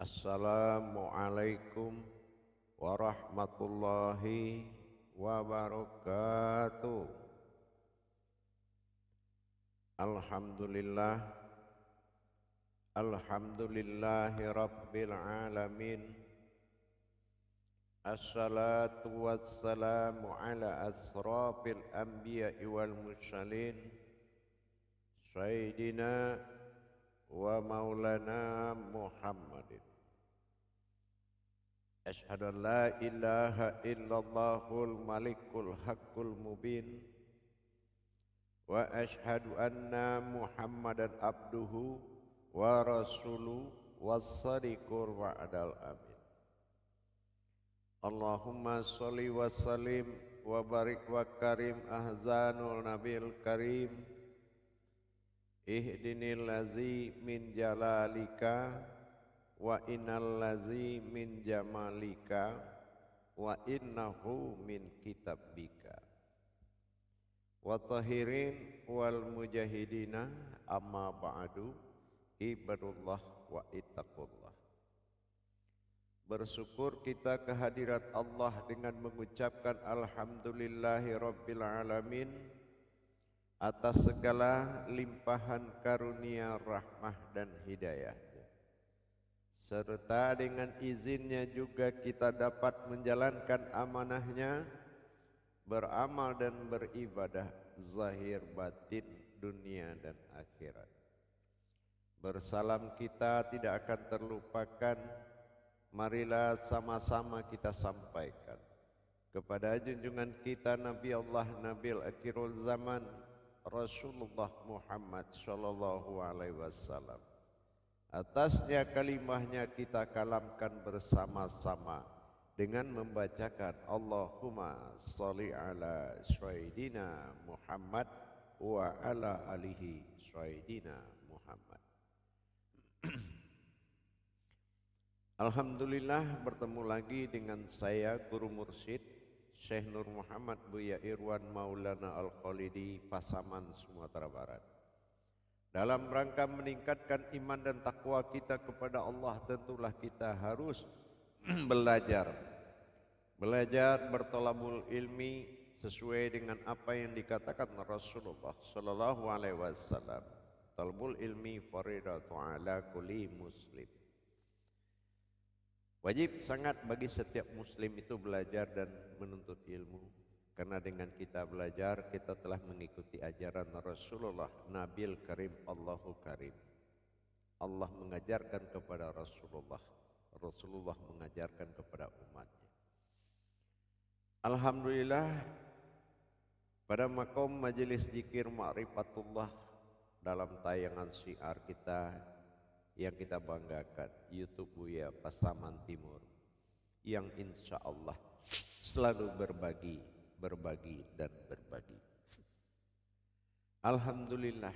Assalamualaikum warahmatullahi wabarakatuh. Alhamdulillah, alhamdulillahi rabbil alamin. Assalatu wassalamu ala asrafil anbiya'i wal mursalin, Sayyidina wa maulana Muhammadin. Asyhadu an la ilaha illallahul malikul haqqul mubin, wa asyhadu anna Muhammadan abduhu wa rasuluhu was-sadiqul wa'dal amin. Allahumma sholli wa sallim wa barik wa karim ahzanul nabil karim. Ihdinil lazi min jalalika wa innal lazi min jamalika wa innahu min kitabika. Wa tahirin wal mujahidina amma ba'du, ibadullah wa ittaqullah. Bersyukur kita kehadirat Allah dengan mengucapkan alhamdulillahi rabbil alamin atas segala limpahan karunia, rahmah dan hidayahnya, serta dengan izinnya juga kita dapat menjalankan amanahnya, beramal dan beribadah zahir batin dunia dan akhirat. Bersalam kita tidak akan terlupakan, marilah sama-sama kita sampaikan kepada junjungan kita Nabi Allah Nabil Akhirul Zaman Rasulullah Muhammad sallallahu alaihi wasallam. Atasnya kalimahnya kita kalamkan bersama-sama dengan membacakan Allahumma sholli ala sayyidina Muhammad wa ala alihi sayyidina Muhammad. Alhamdulillah, bertemu lagi dengan saya Guru Mursyid Syekh Nur Muhammad Buya Irwan Maulana Al-Khalidi, Pasaman, Sumatera Barat. Dalam rangka meningkatkan iman dan takwa kita kepada Allah, tentulah kita harus belajar bertolabul ilmi sesuai dengan apa yang dikatakan Rasulullah sallallahu alaihi wasallam. Talabul ilmi faridatu ala kulli muslim. Wajib sangat bagi setiap muslim itu belajar dan menuntut ilmu, karena dengan kita belajar kita telah mengikuti ajaran Rasulullah Nabil Karim Allahu Karim. Allah mengajarkan kepada Rasulullah, Rasulullah mengajarkan kepada umatnya. Alhamdulillah, pada makom majelis zikir ma'rifatullah dalam tayangan syiar kita yang kita banggakan, YouTube Buya Pasaman Timur, yang insya Allah selalu berbagi dan berbagi. Alhamdulillah,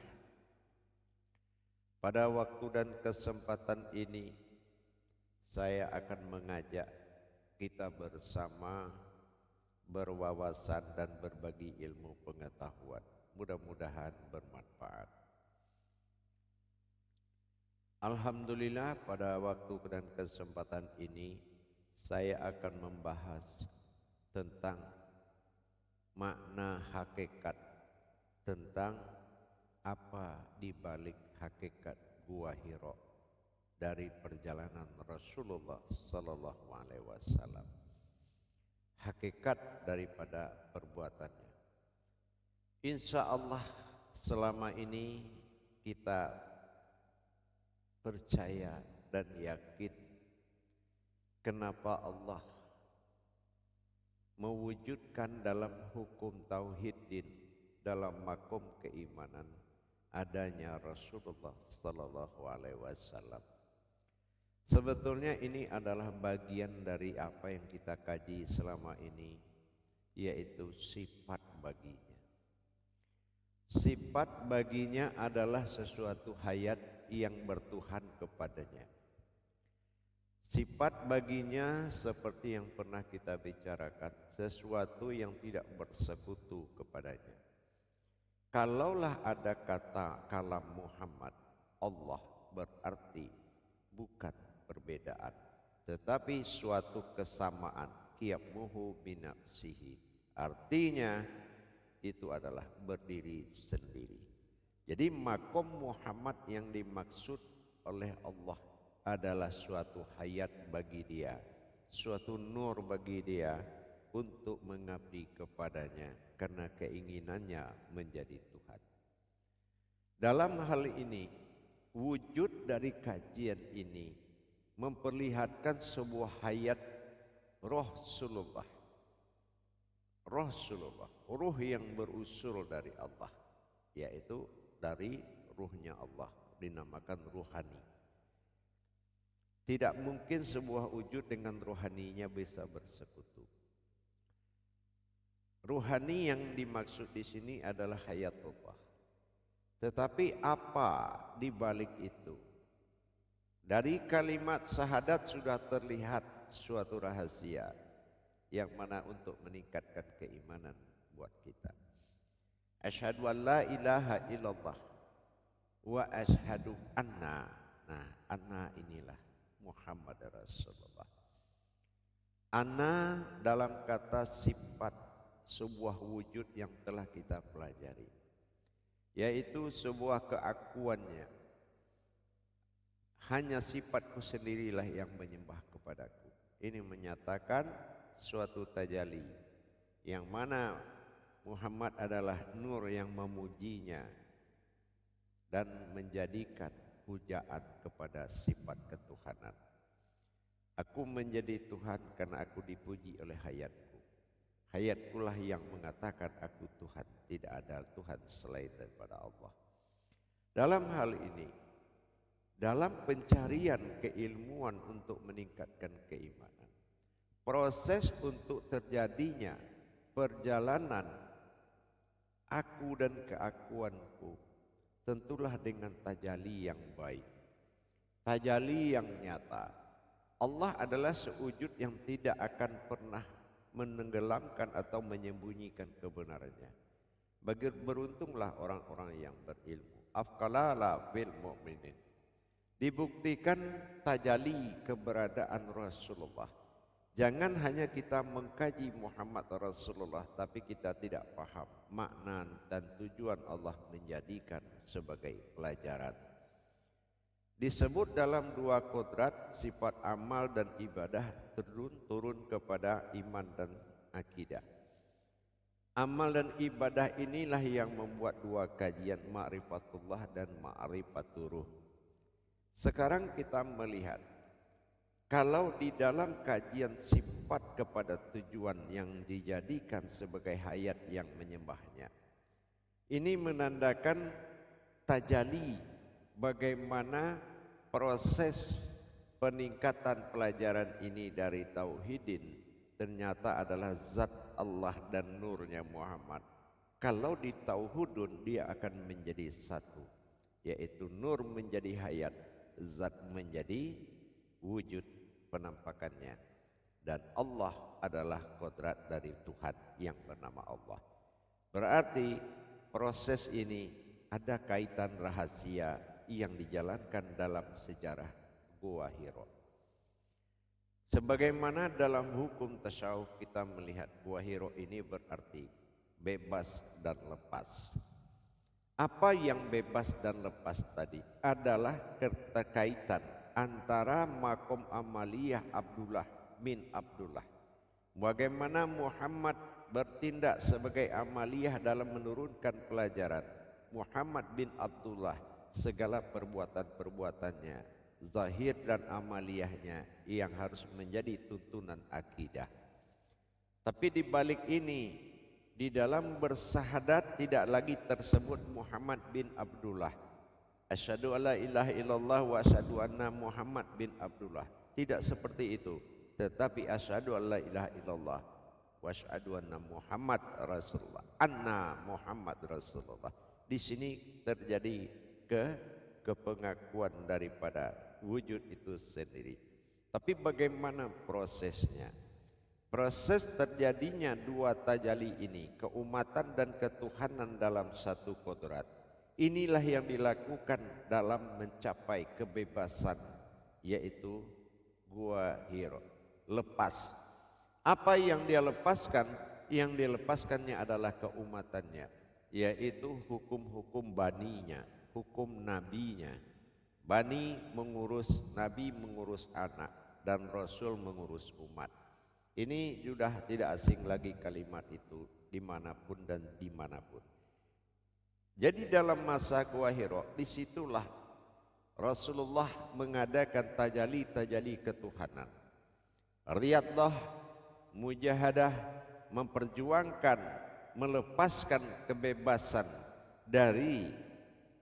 pada waktu dan kesempatan ini saya akan mengajak kita bersama berwawasan dan berbagi ilmu pengetahuan. Mudah-mudahan bermanfaat. Alhamdulillah, pada waktu dan kesempatan ini saya akan membahas tentang makna hakikat, tentang apa di balik hakikat Gua Hira dari perjalanan Rasulullah sallallahu alaihi wasallam. Hakikat daripada perbuatannya. Insya Allah selama ini kita percaya dan yakin kenapa Allah mewujudkan dalam hukum tauhid dalam makom keimanan adanya Rasulullah sallallahu alaihi wasallam. Sebetulnya ini adalah bagian dari apa yang kita kaji selama ini, yaitu sifat baginya. Sifat baginya adalah sesuatu hayat yang bertuhan kepadanya. Sifat baginya seperti yang pernah kita bicarakan, sesuatu yang tidak bersekutu kepadanya. Kalaulah ada kata kalam Muhammad, Allah berarti bukan perbedaan tetapi suatu kesamaan, qiyamuhu binafsihi, artinya itu adalah berdiri sendiri. Jadi makom Muhammad yang dimaksud oleh Allah adalah suatu hayat bagi dia, suatu nur bagi dia untuk mengabdi kepadanya karena keinginannya menjadi Tuhan. Dalam hal ini, wujud dari kajian ini memperlihatkan sebuah hayat Rasulullah, ruh yang berusul dari Allah, yaitu dari ruhnya Allah, dinamakan ruhani. Tidak mungkin sebuah wujud dengan ruhaninya bisa bersekutu. Ruhani yang dimaksud di sini adalah hayatullah. Tetapi apa di balik itu? Dari kalimat syahadat sudah terlihat suatu rahasia yang mana untuk meningkatkan keimanan buat kita. Asyhadu an la ilaha illallah wa asyhadu anna. Nah, anna inilah Muhammad Rasulullah. Anna dalam kata sifat sebuah wujud yang telah kita pelajari, yaitu sebuah keakuannya. Hanya sifatku sendirilah yang menyembah kepadaku. Ini menyatakan suatu tajalli yang mana Muhammad adalah nur yang memujinya dan menjadikan pujaan kepada sifat ketuhanan. Aku menjadi Tuhan karena aku dipuji oleh hayatku. Hayatkulah yang mengatakan aku Tuhan, tidak ada Tuhan selain daripada Allah. Dalam hal ini, dalam pencarian keilmuan untuk meningkatkan keimanan, proses untuk terjadinya perjalanan aku dan keakuanku tentulah dengan tajalli yang baik, tajalli yang nyata. Allah adalah sewujud yang tidak akan pernah menenggelamkan atau menyembunyikan kebenarannya. Beruntunglah orang-orang yang berilmu. Afqalala fil mu'minin. Dibuktikan tajalli keberadaan Rasulullah. Jangan hanya kita mengkaji Muhammad Rasulullah, tapi kita tidak paham makna dan tujuan Allah menjadikan sebagai pelajaran. Disebut dalam dua kodrat, sifat amal dan ibadah turun kepada iman dan akidah. Amal dan ibadah inilah yang membuat dua kajian, ma'rifatullah dan ma'rifaturuh. Sekarang kita melihat, kalau di dalam kajian sifat kepada tujuan yang dijadikan sebagai hayat yang menyembahnya, ini menandakan tajalli bagaimana proses peningkatan pelajaran ini dari tauhidin ternyata adalah zat Allah dan nurnya Muhammad. Kalau di tauhudun dia akan menjadi satu, yaitu nur menjadi hayat, zat menjadi wujud penampakannya, dan Allah adalah kodrat dari Tuhan yang bernama Allah. Berarti proses ini ada kaitan rahasia yang dijalankan dalam sejarah Gua Hiro. Sebagaimana dalam hukum tasawuf kita melihat Gua Hiro ini berarti bebas dan lepas. Apa yang bebas dan lepas tadi adalah keterkaitan antara makom amaliyah Abdullah bin Abdullah. Bagaimana Muhammad bertindak sebagai amaliyah dalam menurunkan pelajaran. Muhammad bin Abdullah segala perbuatan-perbuatannya, zahir dan amaliyahnya yang harus menjadi tuntunan akidah. Tapi di balik ini, di dalam bersahadat tidak lagi tersebut Muhammad bin Abdullah. Asyhadu alla ilaha illallah wa asyhadu anna Muhammad bin Abdullah. Tidak seperti itu, tetapi asyhadu alla ilaha illallah wa asyhadu anna Muhammad Rasulullah. Anna Muhammad Rasulullah. Di sini terjadi kepengakuan daripada wujud itu sendiri. Tapi bagaimana prosesnya? Proses terjadinya dua tajalli ini, keumatan dan ketuhanan dalam satu kodrat, inilah yang dilakukan dalam mencapai kebebasan, yaitu Gua Hiro. Lepas. Apa yang dia lepaskan? Yang dilepaskannya adalah keumatannya, yaitu hukum-hukum baninya, hukum nabinya. Bani mengurus, nabi mengurus anak, dan rasul mengurus umat. Ini sudah tidak asing lagi kalimat itu dimanapun dan dimanapun. Jadi dalam masa Gua Hiro, disitulah Rasulullah mengadakan tajalli ketuhanan. Riyadhah, mujahadah, memperjuangkan, melepaskan kebebasan dari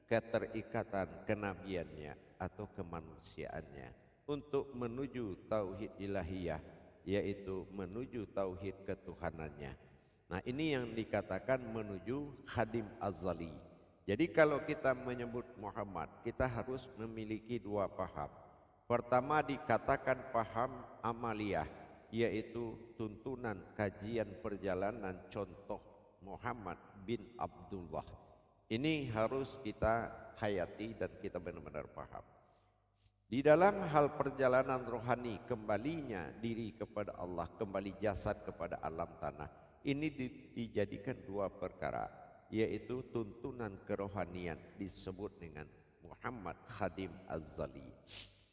keterikatan kenabiannya atau kemanusiaannya untuk menuju tauhid ilahiyah, yaitu menuju tauhid ketuhanannya. Nah, ini yang dikatakan menuju khadim azali. Jadi kalau kita menyebut Muhammad, kita harus memiliki dua paham. Pertama dikatakan paham amaliyah, yaitu tuntunan kajian perjalanan contoh Muhammad bin Abdullah. Ini harus kita hayati dan kita benar-benar paham. Di dalam hal perjalanan rohani, kembalinya diri kepada Allah, kembali jasad kepada alam tanah, ini dijadikan dua perkara, yaitu tuntunan kerohanian disebut dengan Muhammad Khadim Az-Zali.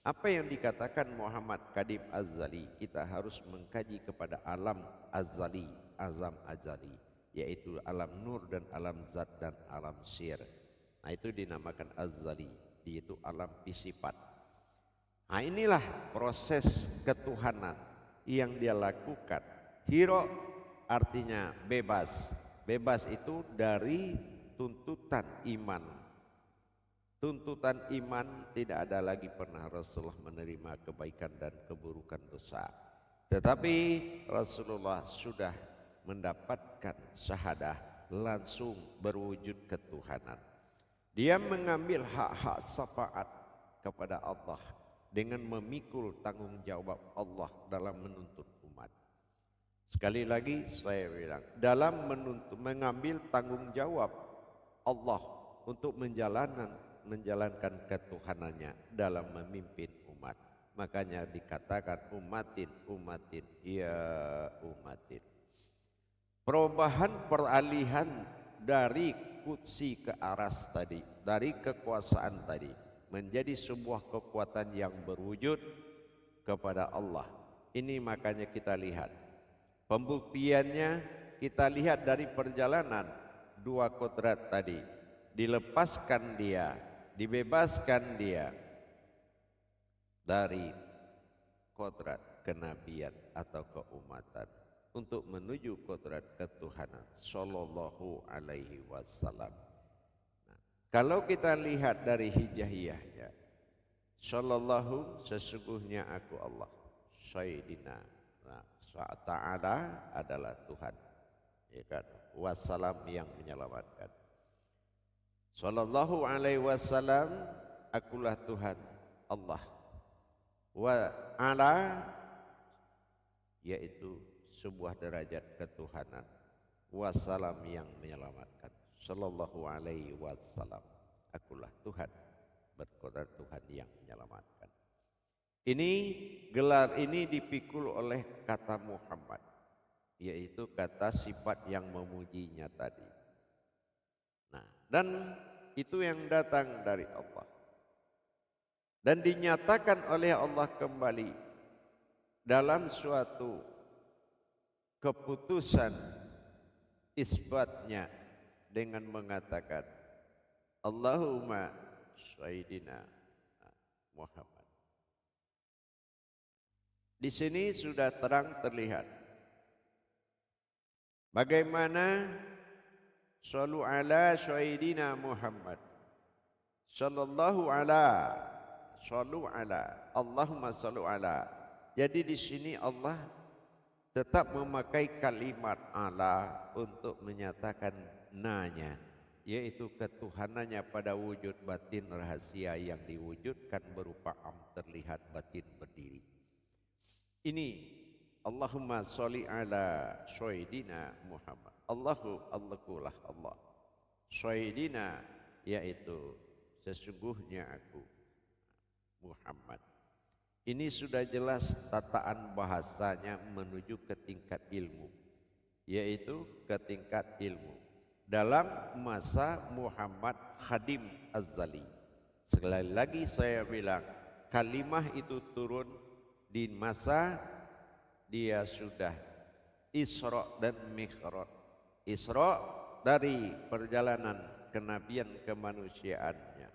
Apa yang dikatakan Muhammad Khadim Az-Zali? Kita harus mengkaji kepada alam Az-Zali, azam azali, yaitu alam nur dan alam zat dan alam sir. Nah, itu dinamakan Az-Zali, yaitu alam pisifat. Nah, inilah proses ketuhanan yang dia lakukan. Hiro artinya bebas. Bebas itu dari tuntutan iman. Tuntutan iman tidak ada lagi pernah Rasulullah menerima kebaikan dan keburukan dosa. Tetapi Rasulullah sudah mendapatkan syahadah, langsung berwujud ketuhanan. Dia mengambil hak-hak syafaat kepada Allah dengan memikul tanggung jawab Allah dalam menuntut umat. Sekali lagi saya bilang, dalam mengambil tanggung jawab Allah untuk menjalankan ketuhanannya dalam memimpin umat. Makanya dikatakan umatin, ya umatin. Perubahan peralihan dari kutsi ke aras tadi, dari kekuasaan tadi, menjadi sebuah kekuatan yang berwujud kepada Allah. Ini makanya kita lihat pembuktiannya, kita lihat dari perjalanan dua kodrat tadi, dilepaskan dia, dibebaskan dia dari kodrat kenabian atau keumatan untuk menuju kodrat ketuhanan sallallahu alaihi wasallam. Nah, kalau kita lihat dari hijaiyahnya, sallallahu sesungguhnya aku Allah, sayyidina, nah, ta'ala adalah Tuhan, ya kan, wassalam yang menyelamatkan. Sallallahu alaihi wasallam, akulah Tuhan Allah. Wa ala, yaitu sebuah derajat ketuhanan. Wassalam yang menyelamatkan. Sallallahu alaihi wasallam, akulah Tuhan, berkodrat Tuhan yang menyelamatkan. Ini gelar ini dipikul oleh kata Muhammad, yaitu kata sifat yang memujinya tadi. Nah, dan itu yang datang dari Allah dan dinyatakan oleh Allah kembali dalam suatu keputusan isbatnya dengan mengatakan Allahumma sayyidina Muhammad. Di sini sudah terang terlihat bagaimana shallu ala sayyidina Muhammad sallallahu ala, shallu ala, Allahumma shallu ala. Jadi di sini Allah tetap memakai kalimat ala untuk menyatakan nanya, yaitu ketuhanannya pada wujud batin rahasia yang diwujudkan berupa am terlihat batin berdiri. Ini Allahumma sholli ala sayyidina Muhammad. Allahulah Allah. Sayyidina, yaitu sesungguhnya aku Muhammad. Ini sudah jelas tataan bahasanya menuju ke tingkat ilmu, yaitu ke tingkat ilmu dalam masa Muhammad Khadim Az-Zali. Sekali lagi saya bilang, kalimah itu turun di masa dia sudah Isra dan Mi'raj. Isra dari perjalanan kenabian kemanusiaannya,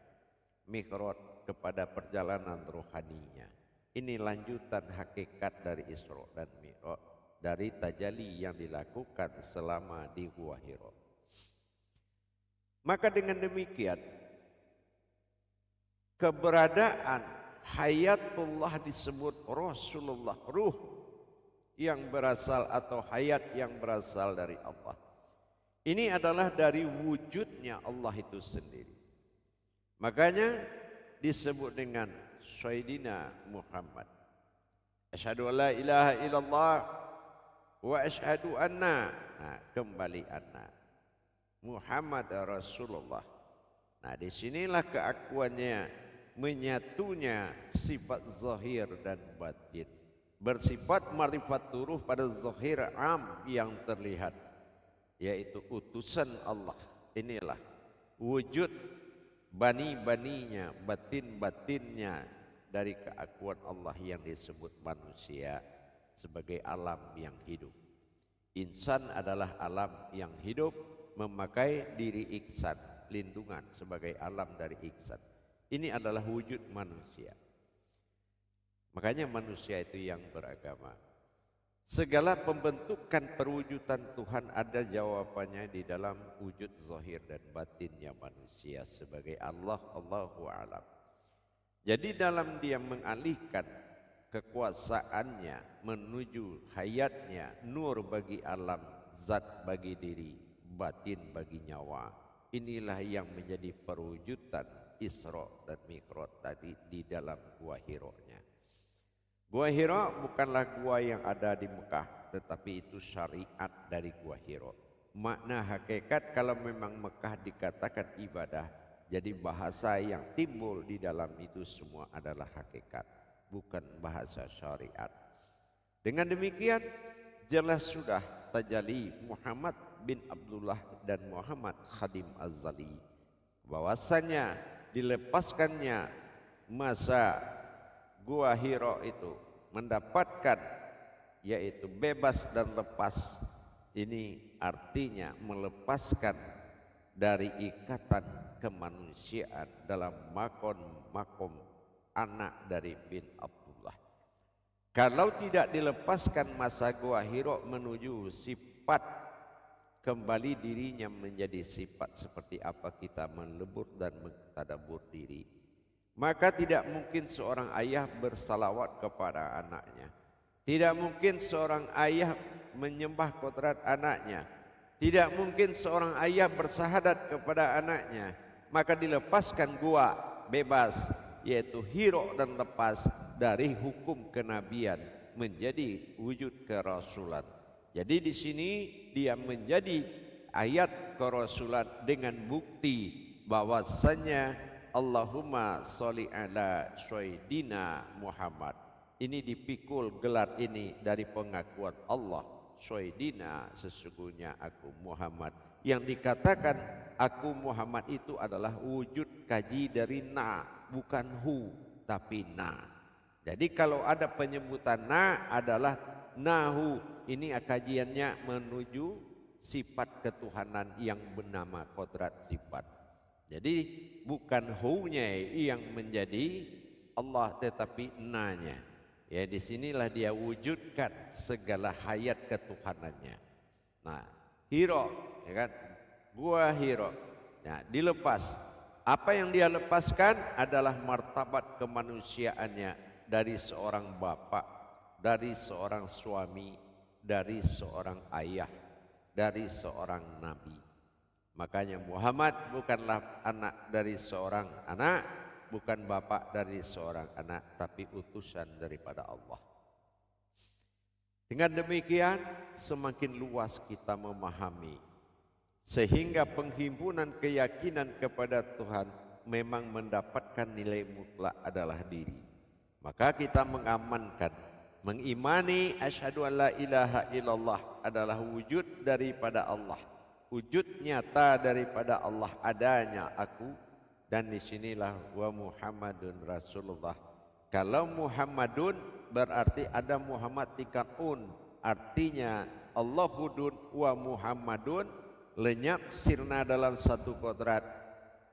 Mi'raj kepada perjalanan rohaninya. Ini lanjutan hakikat dari Isra dan Mi'raj, dari tajalli yang dilakukan selama di Gua Hira. Maka dengan demikian keberadaan hayatullah disebut Rasulullah, ruh yang berasal atau hayat yang berasal dari Allah. Ini adalah dari wujudnya Allah itu sendiri. Makanya disebut dengan Sayyidina Muhammad. Asyhadu an la ilaha illallah wa asyhadu anna. Nah, kembali anna. Muhammad Rasulullah. Nah, disinilah keakuannya menyatunya sifat zahir dan batin. Bersifat marifat turuh pada zahir am yang terlihat, yaitu utusan Allah. Inilah wujud bani-baninya, batin-batinnya dari keakuan Allah yang disebut manusia sebagai alam yang hidup. Insan adalah alam yang hidup, memakai diri iksan, lindungan sebagai alam dari iksan. Ini adalah wujud manusia. Makanya manusia itu yang beragama. Segala pembentukan perwujudan Tuhan ada jawabannya di dalam wujud zahir dan batinnya manusia sebagai Allah, Allahu a'lam. Jadi dalam dia mengalihkan kekuasaannya menuju hayatnya, nur bagi alam, zat bagi diri, batin bagi nyawa. Inilah yang menjadi perwujudan Isra dan Mi'raj tadi di dalam Gua Hira-nya. Gua Hira bukanlah gua yang ada di Mekah, tetapi itu syariat dari Gua Hira. Makna hakikat kalau memang Mekah dikatakan ibadah, jadi bahasa yang timbul di dalam itu semua adalah hakikat, bukan bahasa syariat. Dengan demikian jelas sudah tajalli Muhammad bin Abdullah dan Muhammad Khadim Az-Zali, bahwasanya dilepaskannya masa Gua Hira itu mendapatkan yaitu bebas dan lepas. Ini artinya melepaskan dari ikatan kemanusiaan dalam makom anak dari bin Abdullah. Kalau tidak dilepaskan masa Gua Hira menuju sifat kembali dirinya menjadi sifat seperti apa kita melebur dan mentadabbur diri, maka tidak mungkin seorang ayah bersalawat kepada anaknya. Tidak mungkin seorang ayah menyembah kodrat anaknya. Tidak mungkin seorang ayah bersahadat kepada anaknya. Maka dilepaskan gua bebas, yaitu Hira dan lepas dari hukum kenabian menjadi wujud kerasulan. Jadi di sini dia menjadi ayat kerasulan dengan bukti bahwasanya Allahumma sholli ala Sayyidina Muhammad. Ini dipikul gelar ini dari pengakuan Allah, Sayyidina, sesungguhnya aku Muhammad. Yang dikatakan aku Muhammad itu adalah wujud kaji dari na, bukan hu tapi na. Jadi kalau ada penyebutan na adalah nahu, ini kajiannya menuju sifat ketuhanan yang bernama kodrat sifat. Jadi bukan hu-nya yang menjadi Allah, tetapi na-nya. Ya, disinilah dia wujudkan segala hayat ketuhanannya. Nah, Hira, ya kan? Gua Hira. Nah, dilepas. Apa yang dia lepaskan adalah martabat kemanusiaannya dari seorang bapak, dari seorang suami, dari seorang ayah, dari seorang nabi. Makanya Muhammad bukanlah anak dari seorang anak, bukan bapak dari seorang anak, tapi utusan daripada Allah. Dengan demikian semakin luas kita memahami, sehingga penghimpunan keyakinan kepada Tuhan memang mendapatkan nilai mutlak adalah diri. Maka kita mengamankan, mengimani asyhadu an la ilaha illallah adalah wujud daripada Allah, wujud nyata daripada Allah adanya aku, dan disinilah wa Muhammadun Rasulullah. Kalau Muhammadun berarti ada Muhammad tingkat artinya Allahudun wa Muhammadun, lenyap sirna dalam satu kodrat,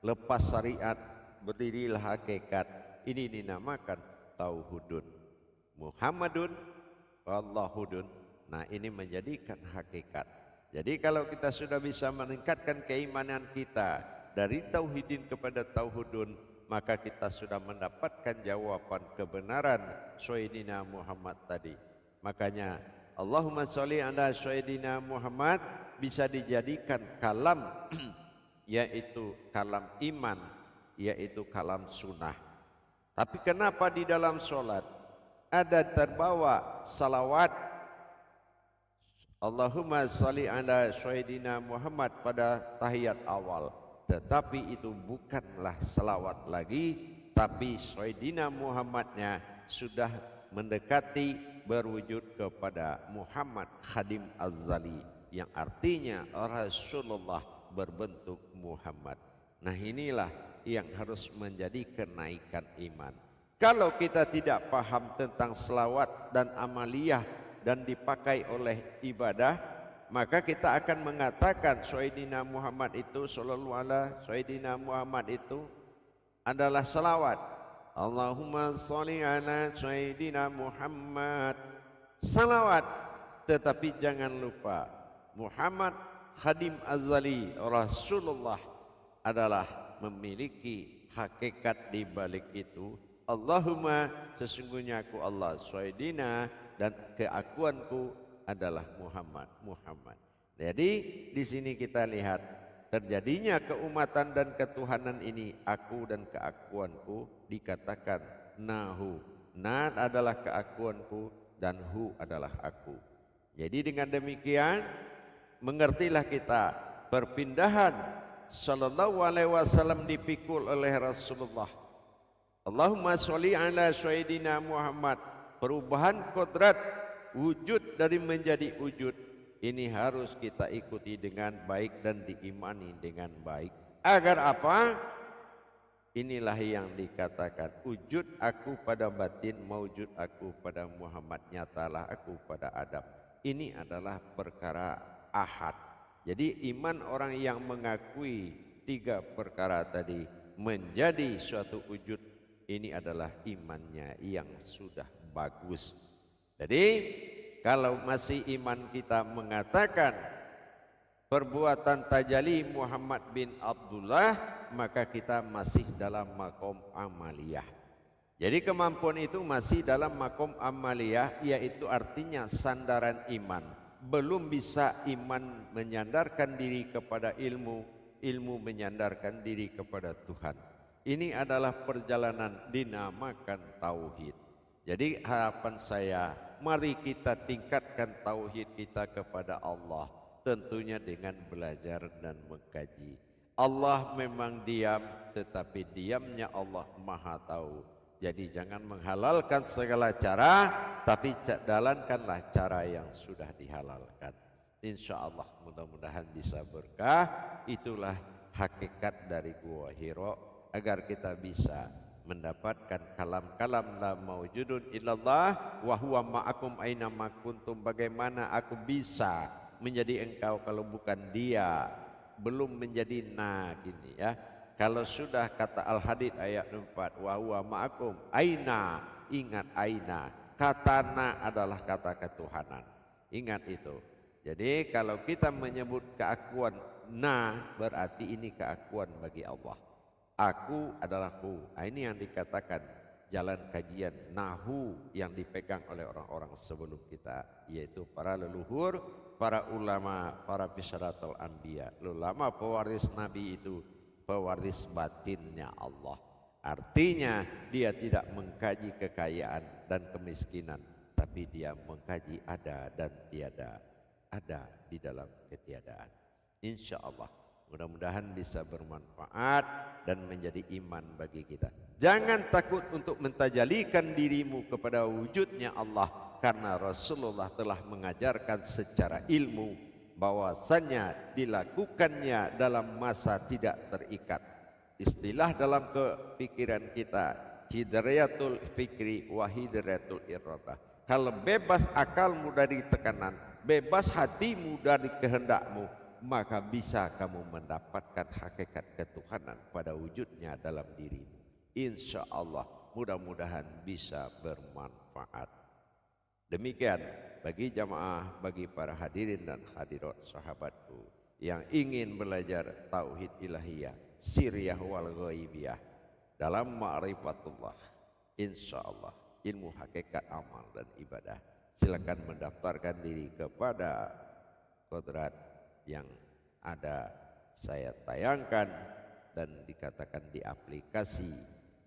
lepas syariat, berdirilah hakikat. Ini dinamakan tauhudun. Muhammadun Allahudun. Nah, ini menjadikan hakikat. Jadi kalau kita sudah bisa meningkatkan keimanan kita dari tauhidin kepada tauhudun, maka kita sudah mendapatkan jawaban kebenaran Sayyidina Muhammad tadi. Makanya Allahumma sholli ala Sayyidina Muhammad bisa dijadikan kalam yaitu kalam iman, yaitu kalam sunnah. Tapi kenapa di dalam sholat ada terbawa salawat Allahumma sholli ala Sayyidina Muhammad pada tahiyat awal, tetapi itu bukanlah salawat lagi, tapi Sayyidina Muhammadnya sudah mendekati berwujud kepada Muhammad Khadim Az-Zali, yang artinya Rasulullah berbentuk Muhammad. Nah, inilah yang harus menjadi kenaikan iman. Kalau kita tidak paham tentang selawat dan amaliyah dan dipakai oleh ibadah, maka kita akan mengatakan Sayyidina Muhammad itu sallallahu alaihi Sayyidina Muhammad itu adalah selawat. Allahumma sholli ala Sayyidina Muhammad, salawat. Tetapi jangan lupa Muhammad Khadim Az-Zali Rasulullah adalah memiliki hakikat di balik itu. Allahumma, sesungguhnya aku Allah, Sayyidina, dan keakuanku adalah Muhammad. Jadi di sini kita lihat terjadinya keumatan dan ketuhanan ini, aku dan keakuanku, dikatakan nahu. Na adalah keakuanku dan hu adalah aku. Jadi dengan demikian mengertilah kita perpindahan sallallahu alaihi wasallam dipikul oleh Rasulullah. Allahumma sholli ala Sayyidina Muhammad, perubahan kodrat wujud dari menjadi wujud ini harus kita ikuti dengan baik dan diimani dengan baik. Agar apa? Inilah yang dikatakan wujud aku pada batin, maujud aku pada Muhammad, nyatalah aku pada Adam. Ini adalah perkara ahad. Jadi iman orang yang mengakui tiga perkara tadi menjadi suatu wujud, ini adalah imannya yang sudah bagus. Jadi kalau masih iman kita mengatakan perbuatan tajali Muhammad bin Abdullah, maka kita masih dalam makom amaliyah. Jadi kemampuan itu masih dalam makom amaliyah, yaitu artinya sandaran iman. Belum bisa iman menyandarkan diri kepada ilmu, ilmu menyandarkan diri kepada Tuhan. Ini adalah perjalanan dinamakan tauhid. Jadi harapan saya, mari kita tingkatkan tauhid kita kepada Allah, tentunya dengan belajar dan mengkaji. Allah memang diam, tetapi diamnya Allah Maha Tahu. Jadi jangan menghalalkan segala cara, tapi jalankanlah cara yang sudah dihalalkan. Insya Allah mudah-mudahan bisa berkah. Itulah hakikat dari Gua Hiro, agar kita bisa mendapatkan kalam-kalam la maujudun illallah wa huwa ma'akum aina ma kuntum. Bagaimana aku bisa menjadi engkau kalau bukan dia? Belum menjadi gini ya. Kalau sudah kata Al-Hadid ayat 4, wa huwa ma'akum aina, ingat aina, kata na adalah kata ketuhanan, ingat itu. Jadi kalau kita menyebut keakuan na, berarti ini keakuan bagi Allah. Aku adalah hu. Ini yang dikatakan jalan kajian nahu yang dipegang oleh orang-orang sebelum kita, yaitu para leluhur, para ulama, para bisyaratul anbiya. Ulama pewaris nabi itu pewaris batinnya Allah. Artinya dia tidak mengkaji kekayaan dan kemiskinan, tapi dia mengkaji ada dan tiada, ada di dalam ketiadaan. Insya Allah Mudah-mudahan bisa bermanfaat dan menjadi iman bagi kita. Jangan takut untuk mentajalikan dirimu kepada wujudnya Allah, karena Rasulullah telah mengajarkan secara ilmu bahwasannya dilakukannya dalam masa tidak terikat. Istilah dalam kepikiran kita, hidrayatul fikri wa hidrayatul iradah. Kalau bebas akalmu dari tekanan, bebas hatimu dari kehendakmu, maka bisa kamu mendapatkan hakikat ketuhanan pada wujudnya dalam dirimu. Insya Allah mudah-mudahan bisa bermanfaat. Demikian bagi jamaah, bagi para hadirin dan hadirat sahabatku yang ingin belajar tauhid ilahiyah, sirriyah wal ghaibiyah dalam ma'rifatullah, insya Allah ilmu hakikat amal dan ibadah, silakan mendaftarkan diri kepada kodrat yang ada saya tayangkan dan dikatakan di aplikasi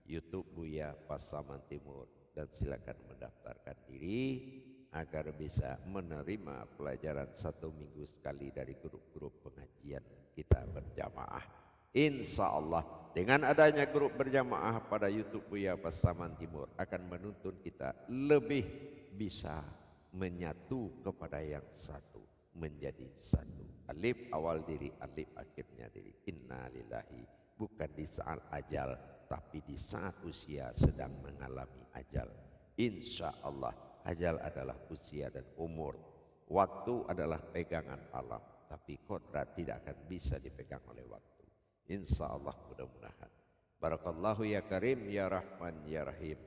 YouTube Buya Pasaman Timur, dan silakan mendaftarkan diri agar bisa menerima pelajaran 1 minggu sekali dari grup-grup pengajian kita berjamaah. Insya Allah dengan adanya grup berjamaah pada YouTube Buya Pasaman Timur akan menuntun kita lebih bisa menyatu kepada yang satu, menjadi satu. Alif awal diri, alif akhirnya diri. Inna lillahi, bukan di saat ajal, tapi di saat usia sedang mengalami ajal. Insya Allah ajal adalah usia dan umur. Waktu adalah pegangan alam, tapi kodrat tidak akan bisa dipegang oleh waktu. Insya Allah mudah-mudahan. Barakallahu ya Karim ya Rahman ya Rahim.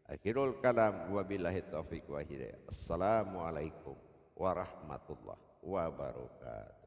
Akhirul kalam wabillahi taufiq wa hidayah. Assalamualaikum warahmatullahi wabarakatuh.